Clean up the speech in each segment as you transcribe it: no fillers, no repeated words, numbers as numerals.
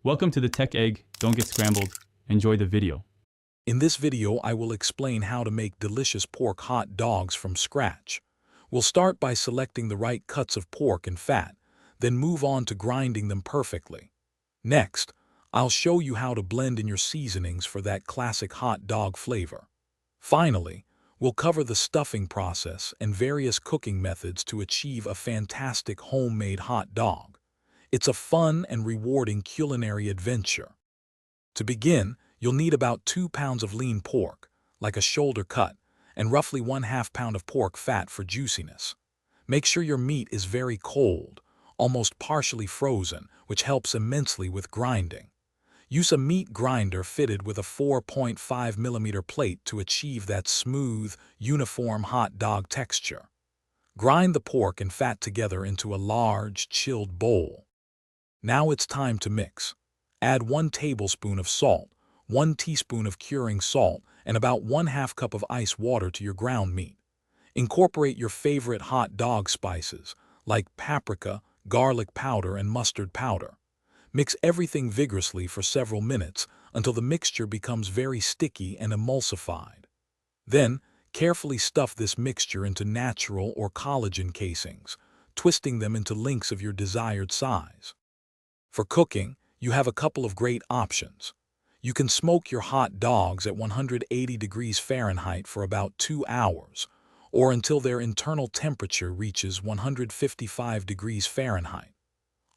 Welcome to the Tech Egg. Don't get scrambled. Enjoy the video. In this video, I will explain how to make delicious pork hot dogs from scratch. We'll start by selecting the right cuts of pork and fat, then move on to grinding them perfectly. Next, I'll show you how to blend in your seasonings for that classic hot dog flavor. Finally, we'll cover the stuffing process and various cooking methods to achieve a fantastic homemade hot dog. It's a fun and rewarding culinary adventure. To begin, you'll need about 2 pounds of lean pork, like a shoulder cut, and roughly 1/2 pound of pork fat for juiciness. Make sure your meat is very cold, almost partially frozen, which helps immensely with grinding. Use a meat grinder fitted with a 4.5 millimeter plate to achieve that smooth, uniform hot dog texture. Grind the pork and fat together into a large, chilled bowl. Now it's time to mix. Add 1 tablespoon of salt, 1 teaspoon of curing salt, and about 1/2 cup of ice water to your ground meat. Incorporate your favorite hot dog spices, like paprika, garlic powder, and mustard powder. Mix everything vigorously for several minutes until the mixture becomes very sticky and emulsified. Then, carefully stuff this mixture into natural or collagen casings, twisting them into links of your desired size. For cooking, you have a couple of great options. You can smoke your hot dogs at 180 degrees Fahrenheit for about 2 hours, or until their internal temperature reaches 155 degrees Fahrenheit.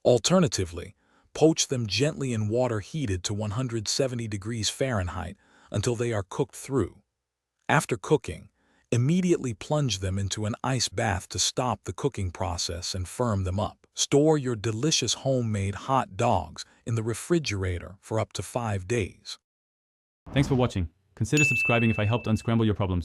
Alternatively, poach them gently in water heated to 170 degrees Fahrenheit until they are cooked through. After cooking, immediately plunge them into an ice bath to stop the cooking process and firm them up. Store your delicious homemade hot dogs in the refrigerator for up to 5 days. Thanks for watching. Consider subscribing if I helped unscramble your problems.